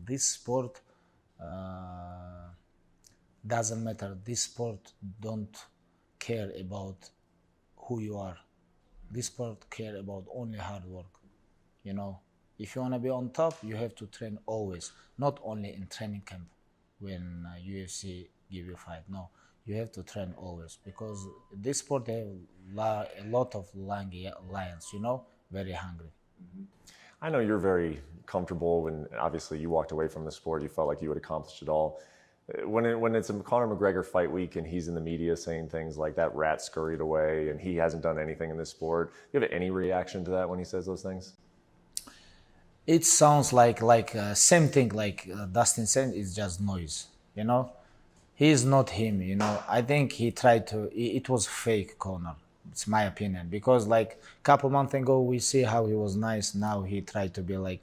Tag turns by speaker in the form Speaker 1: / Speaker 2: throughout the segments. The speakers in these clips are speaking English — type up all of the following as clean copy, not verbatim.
Speaker 1: this sport doesn't matter. This sport don't care about who you are. This sport care about only hard work. You know, if you want to be on top, you have to train always, not only in training camp when UFC give you fight. No, you have to train always because this sport have a lot of lions. You know, very hungry.
Speaker 2: I know you're very comfortable when obviously you walked away from the sport. You felt like you had accomplished it all. When it's a Conor McGregor fight week and he's in the media saying things like that rat scurried away and he hasn't done anything in this sport, do you have any reaction to that when he says those things?
Speaker 1: It sounds like same thing like Dustin said. It's just noise. You know, he is not him. You know, I think he tried to. It was fake, Conor. It's my opinion because like a couple months ago we see how he was nice. Now he tried to be like,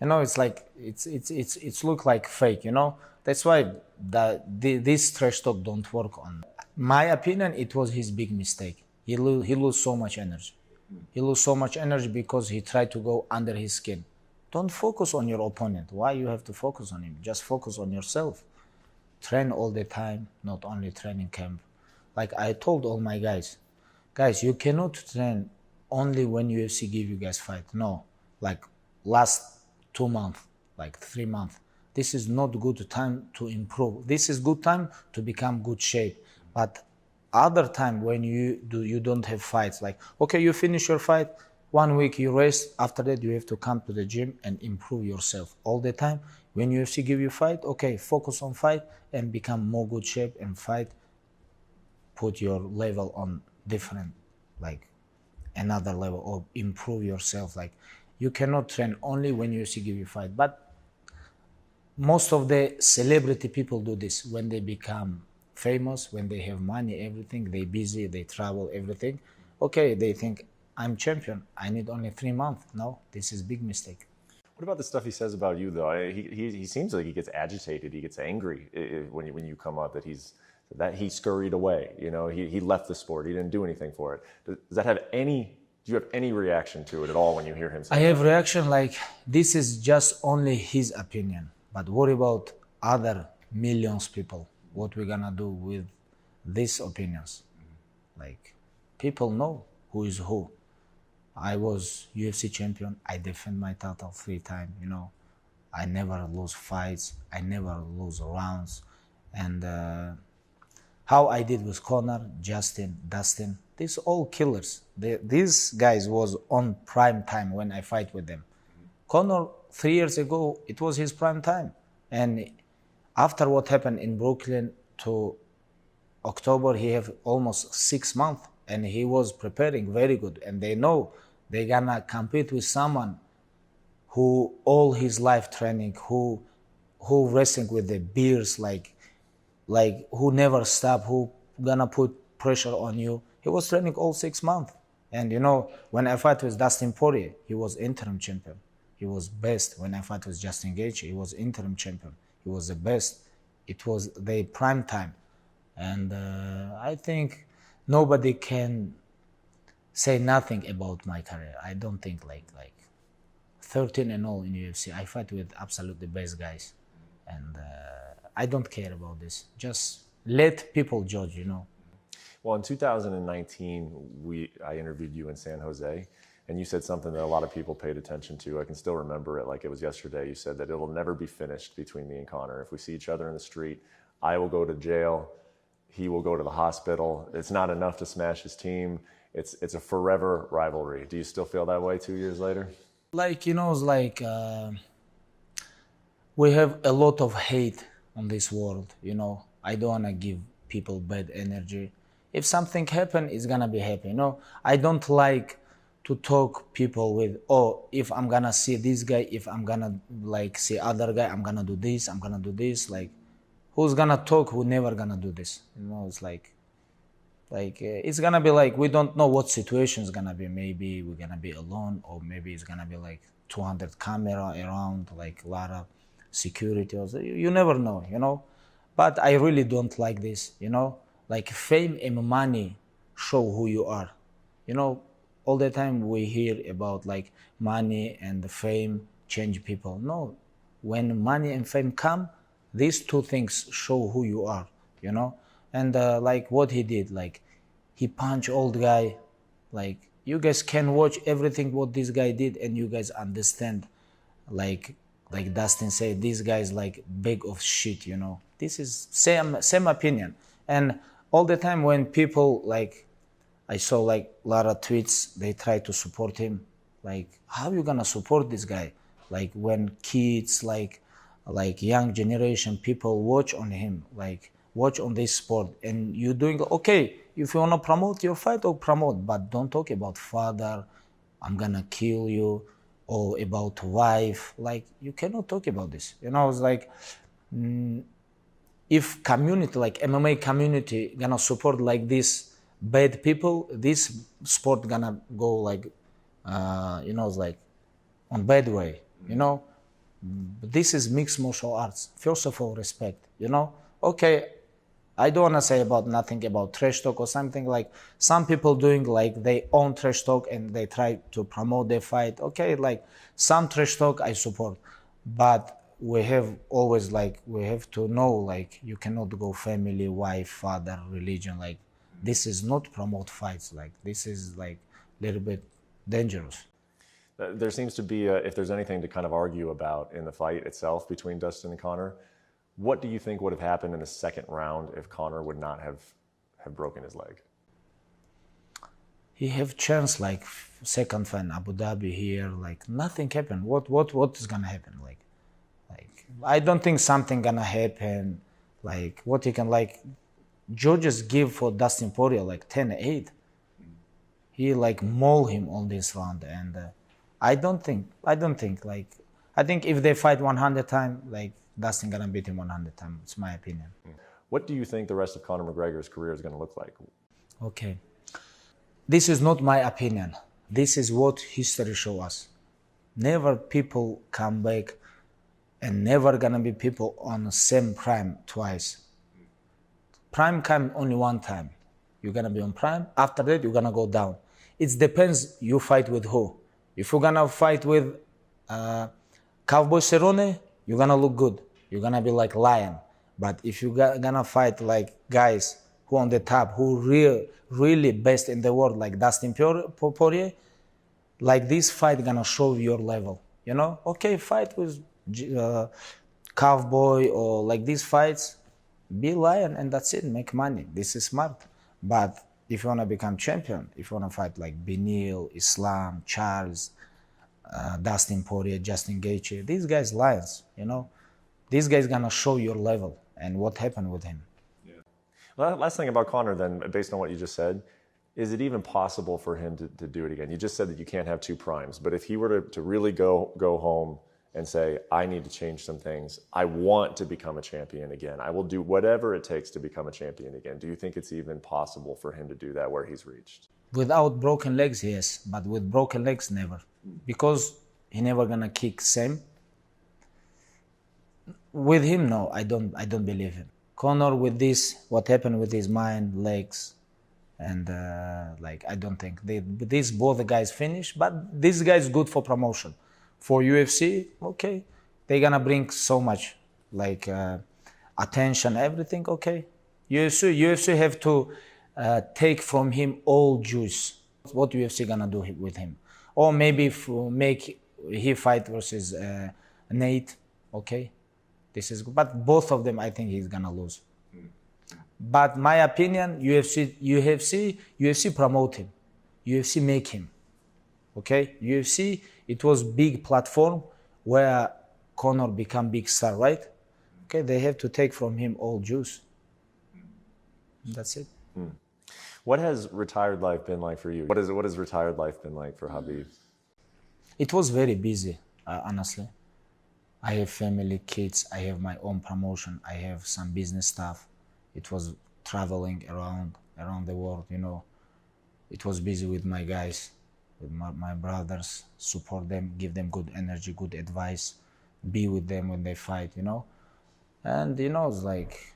Speaker 1: you know, it's like it's look like fake. You know, that's why this trash talk don't work on. My opinion, it was his big mistake. He lose so much energy. He lose so much energy because he tried to go under his skin. Don't focus on your opponent. Why you have to focus on him? Just focus on yourself. Train all the time, not only training camp. Like I told all my guys, you cannot train only when UFC give you guys fight. No, like last 2 months, like 3 months. This is not good time to improve. This is good time to become good shape. But other time when you don't have fights, like okay, you finish your fight, 1 week you rest. After that, you have to come to the gym and improve yourself all the time. When UFC give you fight, okay, focus on fight and become more good shape and fight. Put your level on different, like another level, or improve yourself. Like you cannot train only when UFC give you fight. But most of the celebrity people do this when they become famous, when they have money, everything. They busy, they travel, everything. Okay, they think, I'm champion. I need only 3 months. No, this is big mistake.
Speaker 2: What about the stuff he says about you, though? He seems like he gets agitated. He gets angry when you come up that he scurried away. You know, he left the sport. He didn't do anything for it. Does that have any? Do you have any reaction to it at all when you hear him say
Speaker 1: I have reaction like this is just only his opinion. But what about other millions people? What we're gonna do with these opinions? Like people know who is who. I was UFC champion. I defend my title 3 times. You know, I never lose fights. I never lose rounds. And how I did with Conor, Justin, Dustin, these all killers. These guys was on prime time when I fight with them. Conor 3 years ago, it was his prime time. And after what happened in Brooklyn to October, he have almost 6 months. And he was preparing very good. And they know they're gonna compete with someone who all his life training, who wrestling with the beers, like who never stop, who gonna put pressure on you. He was training all 6 months. And you know, when I fight with Dustin Poirier, he was interim champion. He was best. When I fight with Justin Gaethje, he was interim champion. He was the best. It was the prime time. And I think nobody can say nothing about my career. I don't think like 13-0 in UFC. I fight with absolutely best guys. And I don't care about this. Just let people judge, you know.
Speaker 2: Well, in 2019, I interviewed you in San Jose, and you said something that a lot of people paid attention to. I can still remember it like it was yesterday. You said that it will never be finished between me and Conor. If we see each other in the street, I will go to jail. He will go to the hospital. It's not enough to smash his team. It's a forever rivalry. Do you still feel that way 2 years later?
Speaker 1: Like, you know, it's like we have a lot of hate on this world, you know. I don't want to give people bad energy. If something happen, it's going to be happy, you know. I don't like to talk people with, oh, if I'm going to see this guy, if I'm going to like see other guy, I'm going to do this, I'm going to do this. Like, who's going to talk, who never going to do this? You know, it's like it's gonna be like we don't know what situation is gonna be. Maybe we're gonna be alone, or maybe it's gonna be like 200 camera around, like a lot of security. You never know, you know. But I really don't like this, you know. Like fame and money show who you are, you know. All the time we hear about like money and the fame change people. No, when money and fame come, these two things show who you are, you know. And like what he did, like he punched old guy. Like you guys can watch everything what this guy did, and you guys understand. Like Dustin said, this guy is like big of shit, you know. This is same opinion. And all the time when people like, I saw like a lot of tweets, they try to support him. Like, how you gonna support this guy? Like when kids, like young generation people watch on him, like watch on this sport, and you doing okay. If you wanna promote your fight, or promote, but don't talk about father, I'm gonna kill you, or about wife. Like you cannot talk about this. You know, it's like if community like MMA community gonna support like this bad people, this sport gonna go like you know, it's like on bad way. You know, this is mixed martial arts. First of all, respect. You know, okay. I don't wanna say about nothing about trash talk or something. Like some people doing like they own trash talk and they try to promote their fight. Okay, like some trash talk I support, but we have always like we have to know like you cannot go family, wife, father, religion. Like this is not promote fights. Like this is like a little bit dangerous.
Speaker 2: There seems to be, if there's anything to kind of argue about in the fight itself between Dustin and Conor, what do you think would have happened in the second round if Conor would not have broken his leg?
Speaker 1: He have chance like second fight in Abu Dhabi here. Like nothing happened. What is gonna happen? Like I don't think something gonna happen. Like what he can like judges give for Dustin Poirier like 10-8. He like maul him on this round, and I don't think like I think if they fight 100 times, like Dustin gonna beat him 100 times. It's my opinion.
Speaker 2: What do you think the rest of Conor McGregor's career is going to look like?
Speaker 1: Okay, this is not my opinion. This is what history show us. Never people come back, and never gonna be people on the same prime twice. Prime come only one time. You're gonna be on prime. After that, you're gonna go down. It depends you fight with who. If you're gonna fight with Cowboy Cerrone, you're gonna look good. You're gonna be like lion. But if you're gonna fight like guys who on the top, who really best in the world, like Dustin Poirier, like this fight gonna show your level. You know, okay, fight with Cowboy or like these fights, be lion and that's it. Make money. This is smart. But if you wanna become champion, if you wanna fight like Benil, Islam, Charles, Dustin Poirier, Justin Gaethje, these guys lions. You know, these guys gonna show your level and what happened with him.
Speaker 2: Yeah. Well, last thing about Conor then, based on what you just said, is it even possible for him to do it again? You just said that you can't have two primes, but if he were to really go home and say, I need to change some things, I want to become a champion again, I will do whatever it takes to become a champion again, do you think it's even possible for him to do that where he's reached?
Speaker 1: Without broken legs, yes, but with broken legs, never. Because he never gonna kick same. With him, no, I don't believe him. Conor with this, what happened with his mind, legs, and like I don't think these both guys finish. But this guy is good for promotion, for UFC. Okay, they're gonna bring so much like attention, everything. Okay, UFC have to take from him all juice. What UFC gonna do with him? Or maybe if make he fight versus Nate. Okay. This is good. But both of them, I think he's gonna lose. But my opinion, UFC promote him. UFC make him. Okay, UFC, it was big platform where Conor become big star, right? Okay, they have to take from him all juice. That's it.
Speaker 2: What has retired life been like for you? What has retired life been like for Khabib?
Speaker 1: It was very busy, honestly. I have family, kids, I have my own promotion, I have some business stuff. It was traveling around the world, you know. It was busy with my guys, with my brothers, support them, give them good energy, good advice, be with them when they fight, you know. And, you know, it's like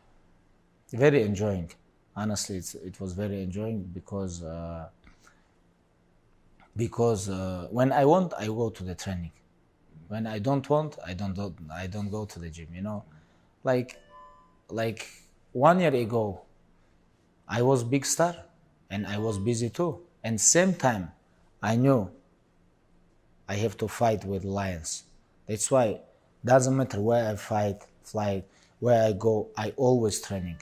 Speaker 1: very enjoying. Honestly, it was very enjoying because when I want, I go to the training. When I don't want, I don't go to the gym, you know. Like 1 year ago, I was big star and I was busy too. And same time, I knew I have to fight with lions. That's why doesn't matter where I fight, fly, where I go, I always training.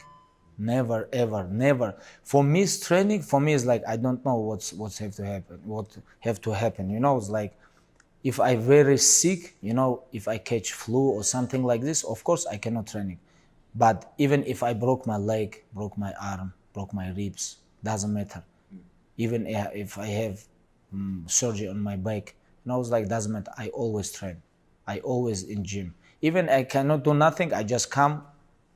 Speaker 1: Never, ever, never. For me, training for me is like I don't know what's have to happen, what have to happen. You know, it's like if I very sick, you know, if I catch flu or something like this, of course I cannot training. But even if I broke my leg, broke my arm, broke my ribs, doesn't matter. Even if I have surgery on my back, you know, it's like doesn't matter. I always train. I always in gym. Even I cannot do nothing. I just come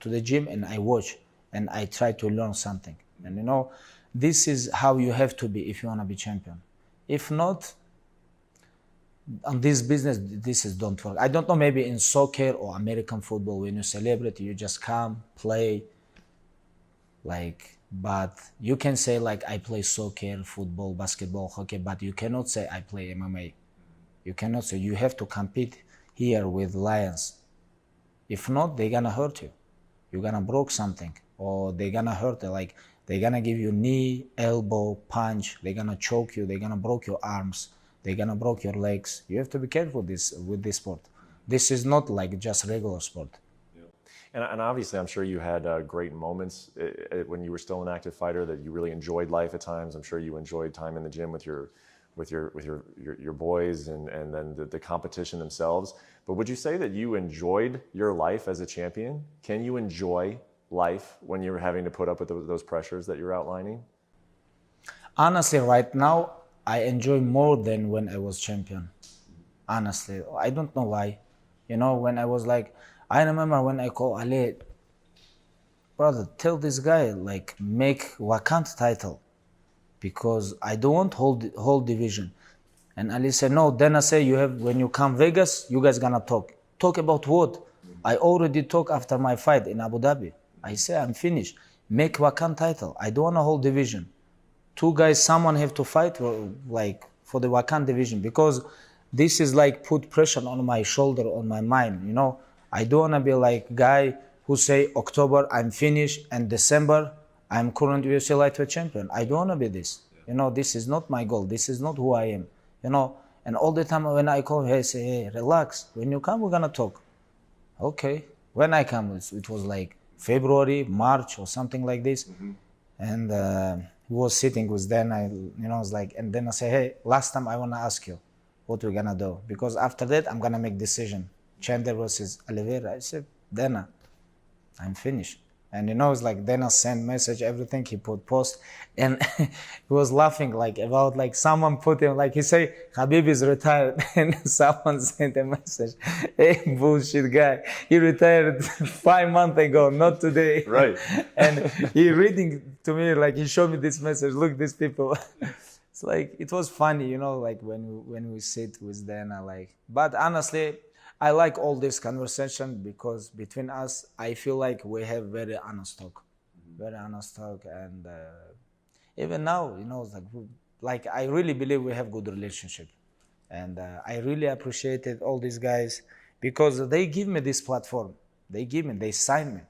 Speaker 1: to the gym and I watch and I try to learn something. And you know, this is how you have to be if you want to be champion. If not, on this business, this is don't work. I don't know, maybe in soccer or American football, when you celebrate, you just come, play, like, but you can say like I play soccer, football, basketball, hockey, but you cannot say I play MMA. You cannot say, you have to compete here with lions. If not, they're gonna hurt you. You're gonna broke something, or they're gonna hurt you, like they're gonna give you knee, elbow, punch, they're gonna choke you, they're gonna break your arms, they're gonna break your legs. You have to be careful with this sport. This is not like just regular sport.
Speaker 2: And obviously, I'm sure you had great moments when you were still an active fighter, that you really enjoyed life at times. I'm sure you enjoyed time in the gym with your boys and then the competition themselves. But would you say that you enjoyed your life as a champion? Can you enjoy life when you're having to put up with those pressures that you're outlining?
Speaker 1: Honestly, right now, I enjoy more than when I was champion. Honestly, I don't know why. You know, when I was like, I remember when I called Ali, brother, tell this guy, like, make vacant title, because I don't want whole division. And Ali said, no. Then I say, you have, when you come Vegas, you guys gonna talk. Talk about what? I already talk after my fight in Abu Dhabi. I say, I'm finished. Make vacant title. I don't want a whole division. Two guys, someone have to fight for the vacant division, because this is like put pressure on my shoulder, on my mind, you know. I don't want to be like guy who say October I'm finished and December I'm current UFC lightweight champion. I don't want to be this. You know, this is not my goal. This is not who I am. You know, and all the time when I call, hey, say, hey, relax. When you come, we're gonna talk. Okay. When I come, it was like February, March, or something like this, and he was sitting with Dan. I was like, and then I say, hey, last time I wanna ask you, what we're gonna do, because after that I'm gonna make decision. Chandler versus Oliveira. I said, Dana, I'm finished. And you know, it's like Dana sent message, everything, he put post, and he was laughing like about like someone put him, like he say, Khabib is retired, and someone sent a message, hey, bullshit guy, he retired 5 months ago, not today.
Speaker 2: Right.
Speaker 1: And he reading to me, like he showed me this message, look, these people. It's like, it was funny, you know, like when we sit with Dana, like, but honestly, I like all this conversation, because between us, I feel like we have very honest talk, and even now, you know, like I really believe we have good relationship, and I really appreciated all these guys, because they give me this platform, they sign me.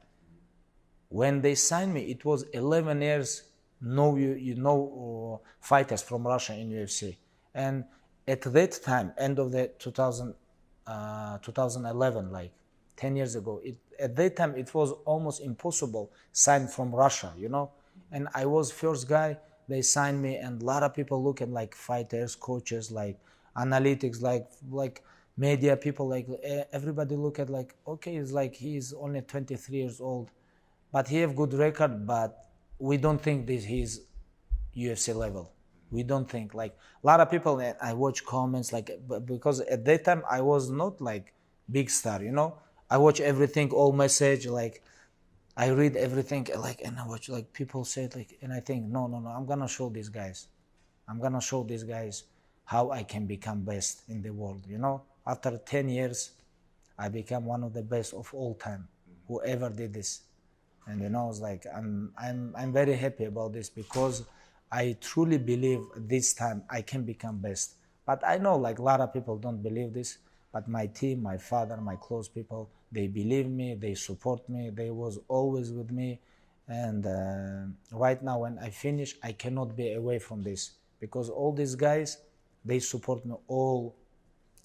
Speaker 1: When they signed me, it was 11 years, no fighters from Russia in UFC, and at that time, end of the 2011, like 10 years ago, at that time it was almost impossible sign from Russia, you know. And I was first guy, they signed me, and a lot of people look at like fighters, coaches, like analytics, like media people, like everybody look at like, okay, it's like he's only 23 years old, but he have good record, but we don't think that he's UFC level. We don't think, like a lot of people, I watch comments, like, because at that time I was not like big star, you know. I watch everything, all message, like I read everything, like, and I watch like people say like, and I think, no, I'm gonna show these guys how I can become best in the world, you know. After 10 years, I become one of the best of all time, whoever did this. And you know, it's like I'm very happy about this, because I truly believe this time I can become best. But I know like a lot of people don't believe this, But my team, my father, my close people, they believe me, they support me, they was always with me. And right now when I finish, I cannot be away from this because all these guys, they support me all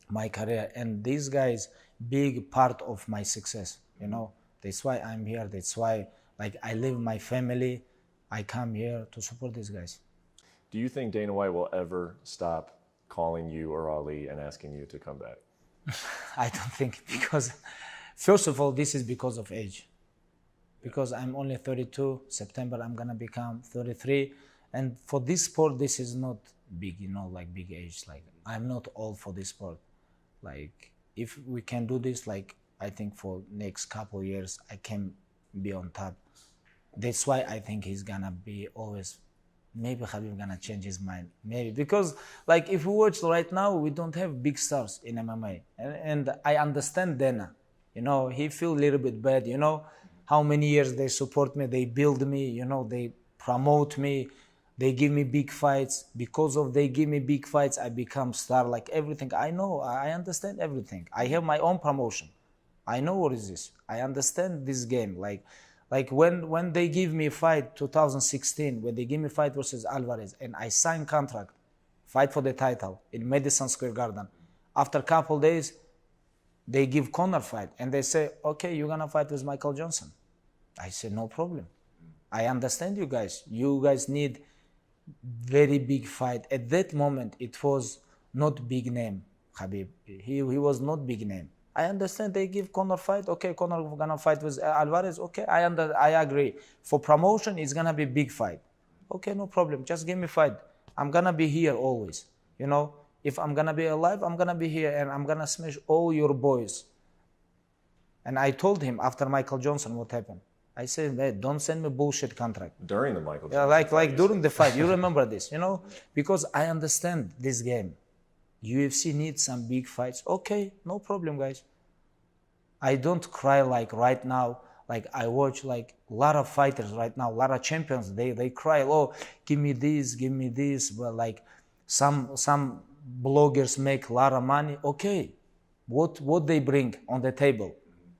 Speaker 1: my career, and these guys big part of my success, you know. That's why I'm here. That's why like I leave my family, I come here to support these guys.
Speaker 2: Do you think Dana White will ever stop calling you or Ali and asking you to come back?
Speaker 1: I don't think, because first of all, this is because of age. Because I'm only 32, September I'm gonna become 33, and for this sport this is not big, you know, like big age. Like I'm not old for this sport. Like if we can do this, like I think for next couple years I can be on top. That's why I think he's gonna be always. Maybe Khabib gonna change his mind, maybe, because like if we watch right now, we don't have big stars in MMA, and I understand Dana. You know, he feel a little bit bad. You know, how many years they support me, they build me. You know, they promote me, they give me big fights. Because of they give me big fights, I become star. Like everything, I know, I understand everything. I have my own promotion. I know what is this. I understand this game. Like when they give me a fight 2016, when they give me a fight versus Alvarez, and I sign contract, fight for the title in Madison Square Garden. After a couple days, they give Conor fight, and they say, okay, you're gonna fight with Michael Johnson. I said, no problem. I understand you guys. You guys need very big fight. At that moment, it was not big name, Khabib. He was not big name. I understand they give Conor fight. Okay, Conor gonna fight with Alvarez. Okay, I agree. For promotion, it's gonna be big fight. Okay, no problem. Just give me fight. I'm gonna be here always. You know, if I'm gonna be alive, I'm gonna be here and I'm gonna smash all your boys. And I told him after Michael Johnson what happened. I said, hey, don't send me bullshit contract.
Speaker 2: During the Michael
Speaker 1: Yeah,
Speaker 2: Johnson
Speaker 1: like during the fight. You remember this, you know? Because I understand this game. UFC needs some big fights. Okay, no problem, guys. I don't cry like right now. Like I watch like a lot of fighters right now, a lot of champions. They cry, oh, give me this, give me this. But like some bloggers make a lot of money. Okay, what they bring on the table?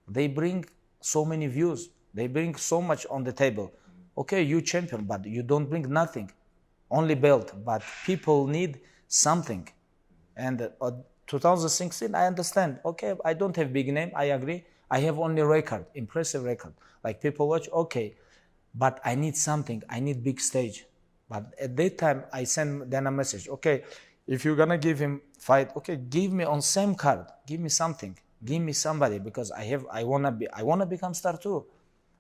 Speaker 1: They bring so many views. They bring so much on the table. Okay, you champion, but you don't bring nothing, only belt. But people need something. And 2016, I understand. Okay, I don't have big name. I agree. I have only record, impressive record. Like people watch, okay, but I need something. I need big stage. But at that time, I send them a message. Okay, if you're gonna give him fight, okay, give me on same card. Give me something. Give me somebody, because I wanna become star too.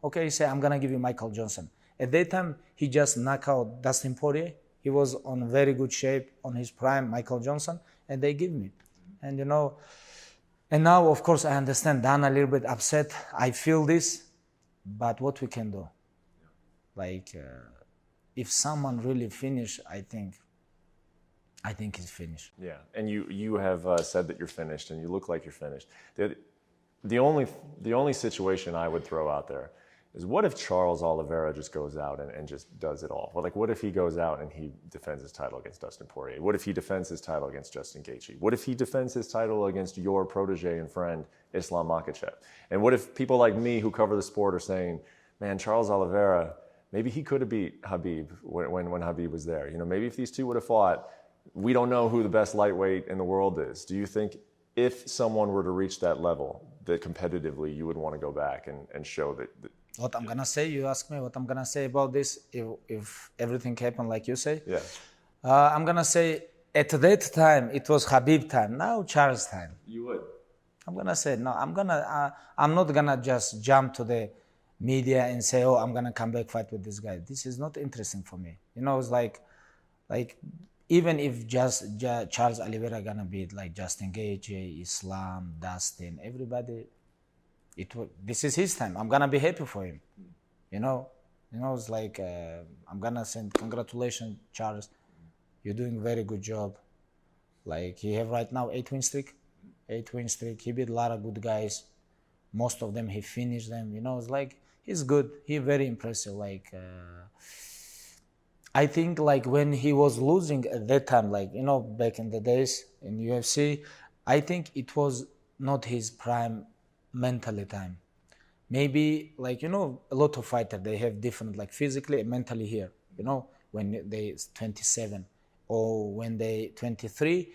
Speaker 1: Okay, he say I'm gonna give you Michael Johnson. At that time, he just knocked out Dustin Poirier. He was on very good shape, on his prime, Michael Johnson, and they give me. And you know, and now of course I understand Dana a little bit upset. I feel this, but what we can do? Like, if someone really finish, I think he's finished.
Speaker 2: Yeah, and you have said that you're finished, and you look like you're finished. The only situation I would throw out there is, what if Charles Oliveira just goes out and just does it all? Well, like, what if he goes out and he defends his title against Dustin Poirier? What if he defends his title against Justin Gaethje? What if he defends his title against your protege and friend, Islam Makhachev? And what if people like me who cover the sport are saying, man, Charles Oliveira, maybe he could have beat Khabib when Khabib was there. You know, maybe if these two would have fought, we don't know who the best lightweight in the world is. Do you think if someone were to reach that level, that competitively you would want to go back and show that?
Speaker 1: What I'm gonna say, you ask me what I'm gonna say about this if everything happened like you say.
Speaker 2: Yeah.
Speaker 1: I'm gonna say at that time it was Khabib time. Now Charles time.
Speaker 2: You would.
Speaker 1: I'm gonna say no. I'm not gonna just jump to the media and say, oh, I'm gonna come back fight with this guy. This is not interesting for me. You know, it's like even if just Charles Oliveira gonna beat like Justin Gaethje, Islam, Dustin, everybody. This is his time. I'm gonna be happy for him. You know, it's like I'm gonna send congratulations, Charles. You're doing very good job. Like he have right now 8-win streak. 8-win streak. He beat a lot of good guys. Most of them he finished them. You know, it's like he's good. He very impressive. Like I think like when he was losing at that time, like you know, back in the days in UFC, I think it was not his prime mentally time. Maybe like, you know, a lot of fighters, they have different, like physically and mentally here, you know, when they 27 or when they 23,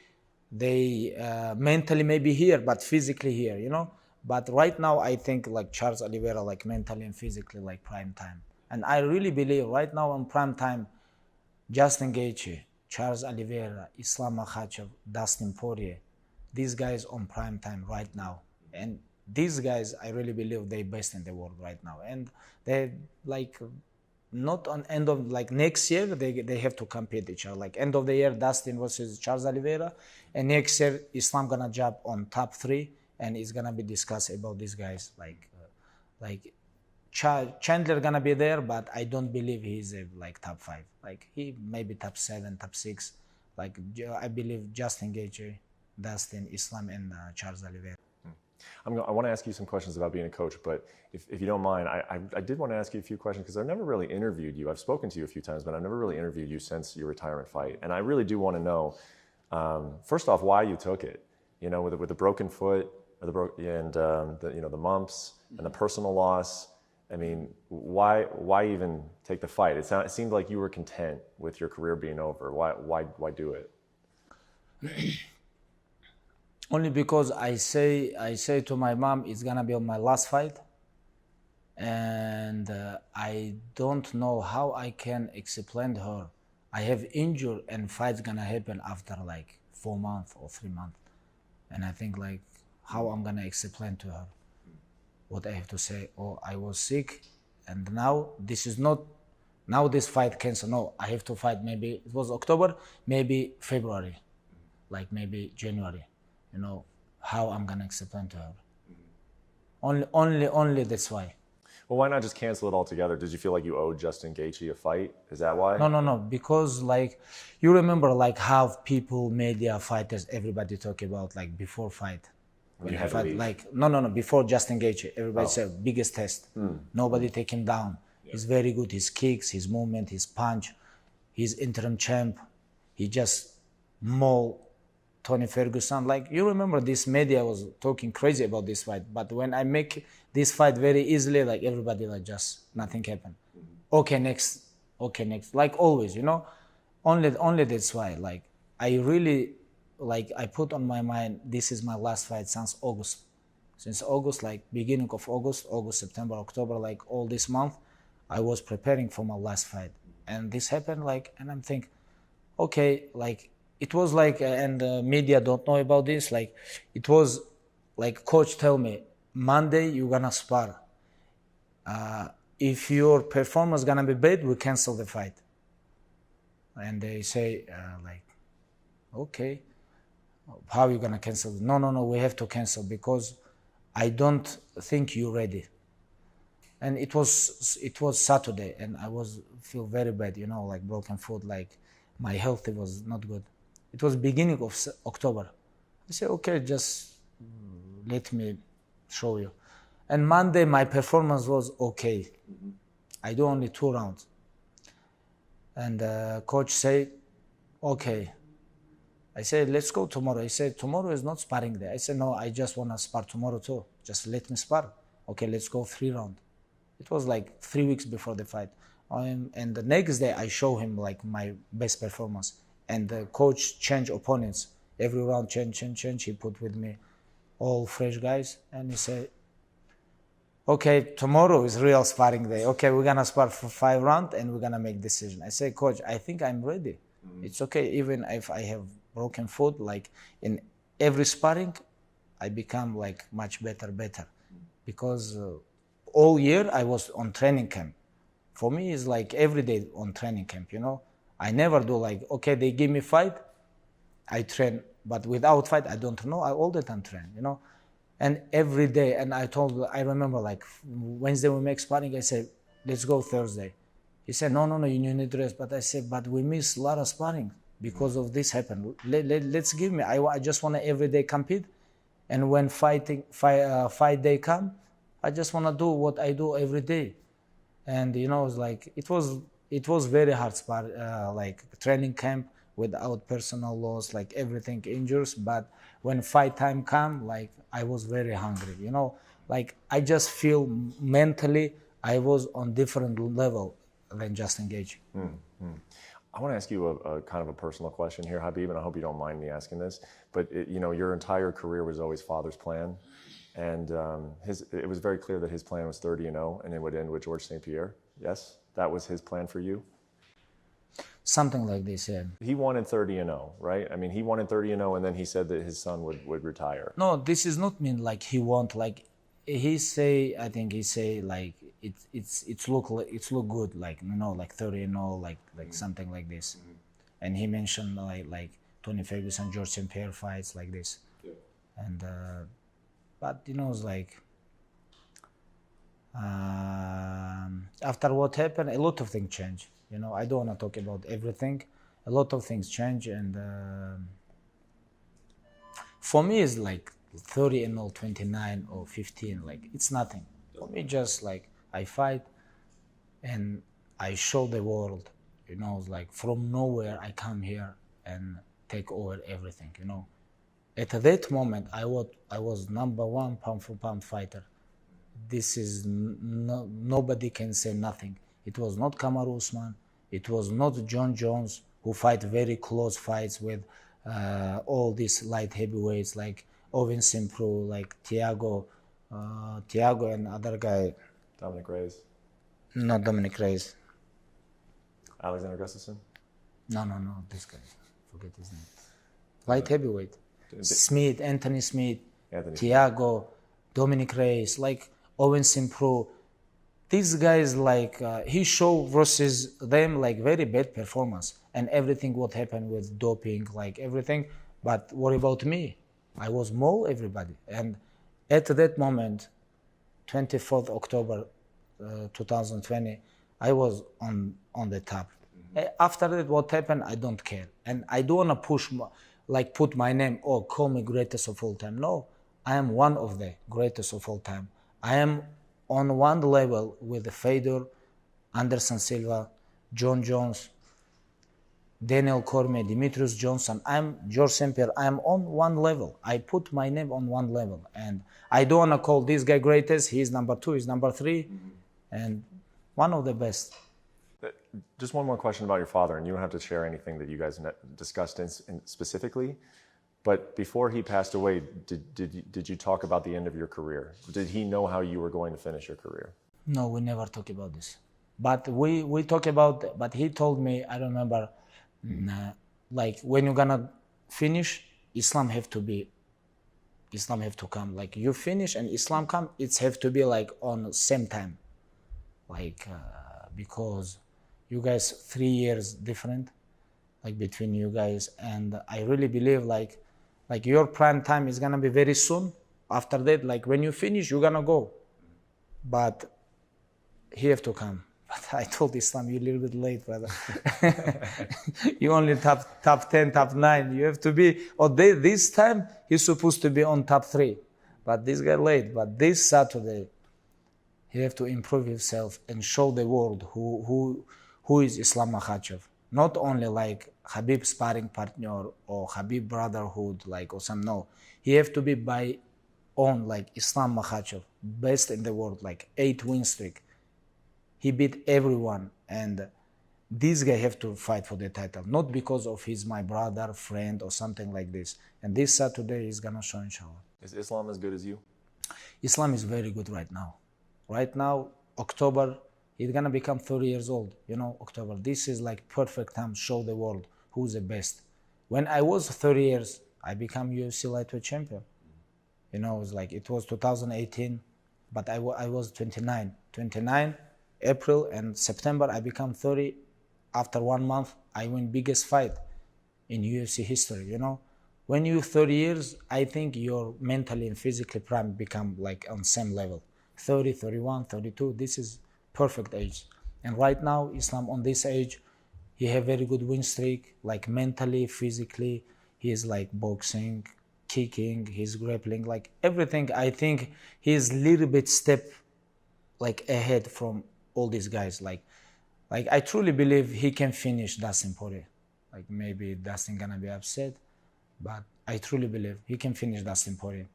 Speaker 1: they mentally maybe here, but physically here, you know. But right now, I think like Charles Oliveira, like mentally and physically, like prime time. And I really believe right now on prime time, Justin Gaethje, Charles Oliveira, Islam Makhachev, Dustin Poirier, these guys on prime time right now. And these guys, I really believe they best in the world right now. And they like not on end of like next year, they have to compete each other. Like end of the year, Dustin versus Charles Oliveira, and next year Islam gonna jump on top 3, and it's gonna be discussed about these guys. Like Chandler gonna be there, but I don't believe he's like top 5. Like he maybe top 7, top 6. Like I believe Justin Gaethje, Dustin, Islam, and Charles Oliveira.
Speaker 2: I want to ask you some questions about being a coach, but if you don't mind, I did want to ask you a few questions because I've never really interviewed you. I've spoken to you a few times, but I've never really interviewed you since your retirement fight. And I really do want to know, first off, why you took it. You know, with the broken foot, or the mumps and the personal loss. I mean, why even take the fight? It seemed like you were content with your career being over. Why do it?
Speaker 1: Only because I say to my mom, it's gonna be on my last fight, and I don't know how I can explain to her. I have injured and fight's gonna happen after like 4 months or 3 months, and I think like how I'm gonna explain to her what I have to say. Oh, I was sick, and now this is not. Now this fight canceled. No, I have to fight. Maybe it was October, maybe February, like maybe January. You know, how I'm gonna explain to her. Only that's why.
Speaker 2: Well, why not just cancel it altogether? Did you feel like you owed Justin Gaethje a fight? Is that why?
Speaker 1: No. Because like, you remember like how people, media, fighters, everybody talk about like before fight.
Speaker 2: When you had to leave.
Speaker 1: Like, no, before Justin Gaethje, everybody said biggest test. Nobody take him down. Yeah. He's very good. His kicks, his movement, his punch. He's interim champ. He just mauled Tony Ferguson. Like, you remember this media was talking crazy about this fight, but when I make this fight very easily, like everybody like just nothing happened. Okay, next. Like always, you know. Only that's why. Like I really, like I put on my mind, this is my last fight since August. Since August, like beginning of August, September, October, like all this month, I was preparing for my last fight, and this happened. Like, and I'm thinking, okay, like. It was like, and the media don't know about this, like, it was like coach tell me, Monday you're gonna spar. If your performance gonna be bad, we cancel the fight. And they say, like, okay, how are you gonna cancel? No, we have to cancel because I don't think you're ready. And it was Saturday, and I feel very bad, you know, like broken foot, like my health was not good. It was beginning of October. I said, okay, just let me show you. And Monday, my performance was okay. I do only 2 rounds. And coach said, okay. I said, let's go tomorrow. He said, tomorrow is not sparring day. I said, no, I just want to spar tomorrow too. Just let me spar. Okay, let's go 3 rounds. It was like 3 weeks before the fight. And the next day, I show him like my best performance. And the coach changed opponents. Every round change. He put with me all fresh guys. And he said, okay, tomorrow is real sparring day. Okay, we're going to spar for 5 rounds and we're going to make decision. I say, coach, I think I'm ready. It's okay, even if I have broken foot, like in every sparring, I become like much better. Because all year I was on training camp. For me, it's like every day on training camp, you know. I never do like, okay, they give me fight, I train, but without fight, I don't know. I all the time train, you know. And every day, and I remember like Wednesday we make sparring, I said, let's go Thursday. He said, no, you need to rest. But I said, but we miss a lot of sparring because of this happened. Let's give me, I just want to every day compete. And when fight day come, I just want to do what I do every day. And you know, it's like, it was very hard spar, like training camp, without personal loss, like everything injures. But when fight time come, like I was very hungry, you know, like I just feel mentally I was on different level than Justin Gaethje.
Speaker 2: I want to ask you a kind of a personal question here, Khabib, and I hope you don't mind me asking this. But your entire career was always father's plan, and it was very clear that his plan was 30-0, and it would end with George St. Pierre. Yes, that was his plan for you.
Speaker 1: Something like this, yeah.
Speaker 2: He wanted 30-0, right? I mean, he wanted 30-0, and then he said that his son would retire.
Speaker 1: No, this is not mean like he want like he say. I think he say like it's look good, like like 30-0, like something like this. And he mentioned like Tony Ferguson, George St. Pierre fights like this. Yeah. And but it's like after what happened, a lot of things change. I don't want to talk about everything. A lot of things change, and for me, it's like 30-0, 29 or 15. Like it's nothing. For me, just like I fight, and I show the world. It's like from nowhere I come here and take over everything. At that moment, I was number one pound for pound fighter. This is nobody can say nothing. It was not Kamaru Usman. It was not John Jones, who fight very close fights with all these light heavyweights like Owen Simpro, like Thiago and other guy.
Speaker 2: Dominic Reyes.
Speaker 1: Not Dominic Reyes.
Speaker 2: Alexander Gustafsson?
Speaker 1: No, this guy. Forget his name. Light heavyweight. Smith, Anthony Smith, Thiago, Dominic Reyes, like Owen Simpro. These guys, like he showed versus them like very bad performance and everything what happened with doping, like everything. But what about me? I was maul everybody. And at that moment, 24th October 2020, I was on the top. After that, what happened, I don't care. And I don't want to push, like put my name, call me greatest of all time. No, I am one of the greatest of all time. I am on one level with Fedor, Anderson Silva, John Jones, Daniel Cormier, Demetrius Johnson. I'm George St. Pierre. I'm on one level. I put my name on one level. And I don't want to call this guy greatest. He's number 2, he's number 3. And one of the best.
Speaker 2: Just one more question about your father, and you don't have to share anything that you guys discussed specifically. But before he passed away, did you talk about the end of your career? Did he know how you were going to finish your career?
Speaker 1: No, we never talk about this. But we talk about, but he told me, I remember, like when you're gonna finish, Islam have to come. Like you finish and Islam come, it's have to be like on same time. Like, because you guys 3 years different, like between you guys. And I really believe like your prime time is gonna be very soon. After that, like when you finish, you're gonna go. But he have to come. But I told Islam, you're a little bit late, brother. You only top 10, top 9. You have to be, this time he's supposed to be on top 3. But this guy late. But this Saturday, he have to improve himself and show the world who is Islam Makhachev. Not only like Khabib sparring partner or Khabib brotherhood, like or some, no. He have to be by own like Islam Makhachev, best in the world, like 8 win streak. He beat everyone, and this guy have to fight for the title, not because of he's my brother, friend, or something like this. And this Saturday he's gonna show, inshallah.
Speaker 2: Is Islam as good as you?
Speaker 1: Islam is very good right now. Right now, October, he's gonna become 30 years old. October. This is like perfect time to show the world who's the best. When I was 30 years, I became UFC lightweight champion. It was 2018, but I was 29. 29, April and September, I become 30. After 1 month, I win biggest fight in UFC history, When you're 30 years, I think your mentally and physically prime become like on same level. 30, 31, 32, this is perfect age. And right now, Islam on this age, he have very good win streak, like mentally, physically. He is like boxing, kicking, he's grappling, like everything. I think he's a little bit step like ahead from all these guys. Like I truly believe he can finish Dustin Poirier. Like maybe Dustin gonna be upset, but I truly believe he can finish Dustin Poirier.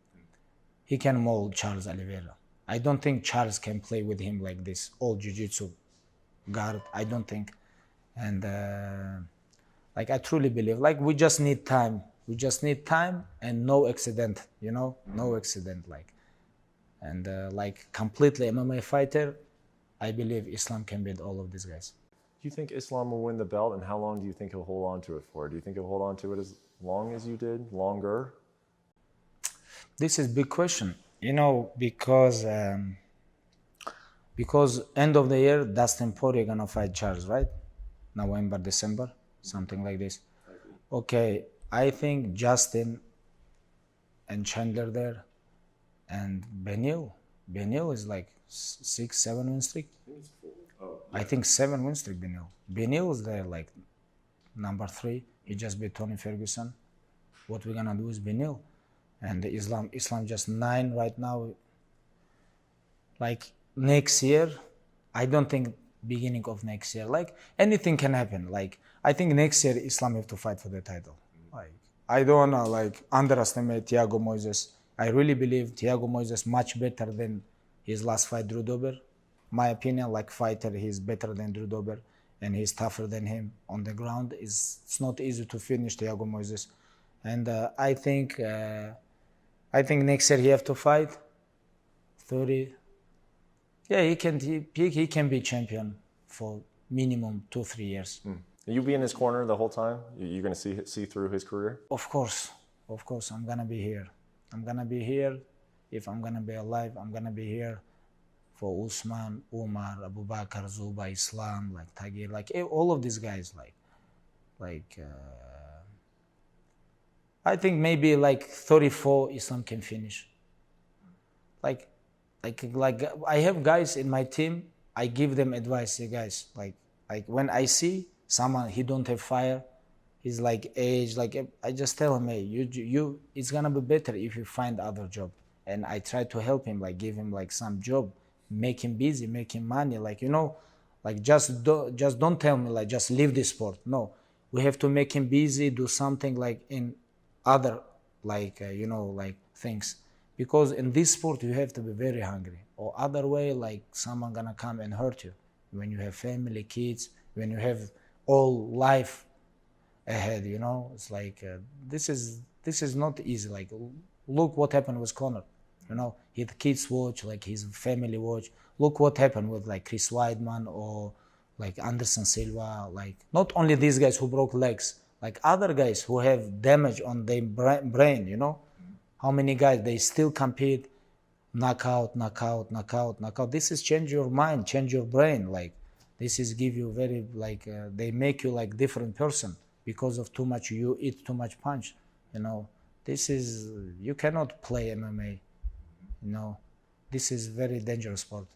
Speaker 1: He can mold Charles Oliveira. I don't think Charles can play with him like this, all jiu-jitsu guard. I don't think. And like I truly believe, like we just need time. We just need time and no accident, you know, no accident. Like, and like completely MMA fighter, I believe Islam can beat all of these guys.
Speaker 2: Do you think Islam will win the belt, and how long do you think he'll hold on to it for? Do you think he'll hold on to it as long as you did, longer?
Speaker 1: This is big question, you know, because end of the year, Dustin Poirier gonna fight Charles, right? November, December, something like this. Okay, I think Justin and Chandler there, and Benil is like 6-7 win streak. I think 7 win streak. Benil is there like number 3. He just beat Tony Ferguson. What we're gonna do is Benil, and Islam just 9 right now. Like next year, I don't think beginning of next year. Like anything can happen. Like I think next year Islam have to fight for the title. Like I don't wanna like underestimate Thiago Moises. I really believe Thiago Moises much better than his last fight, Drew Dober. My opinion, like fighter, he's better than Drew Dober, and he's tougher than him on the ground. It's not easy to finish Thiago Moises, and I think next year he have to fight 30. Yeah, he can be champion for minimum 2-3 years.
Speaker 2: You be in his corner the whole time? You're going to see through his career?
Speaker 1: Of course, I'm gonna be here. I'm gonna be here. If I'm gonna be alive, I'm gonna be here for Usman, Umar, Abu Bakr, Zuba, Islam, like Tagir, like all of these guys. I think maybe like 34 Islam can finish. Like I have guys in my team. I give them advice, hey guys. Like when I see someone he don't have fire, he's like age. Like I just tell him, hey, you, it's gonna be better if you find other job. And I try to help him, like give him like some job, make him busy, make him money. Like you know, like just don't tell me like just leave this sport. No, we have to make him busy, do something like in other like you know like things. Because in this sport you have to be very hungry, or other way like someone gonna come and hurt you. When you have family, kids, when you have all life ahead, you know, it's like this is not easy. Like look what happened with Conor, you know, his kids watch, like his family watch. Look what happened with like Chris Weidman or like Anderson Silva. Like not only these guys who broke legs, like other guys who have damage on their brain, you know. How many guys, they still compete, knockout. This is change your mind, change your brain. Like this is give you very like, they make you like different person because of too much, you eat too much punch, you know. This is, you cannot play MMA, you know. This is very dangerous sport.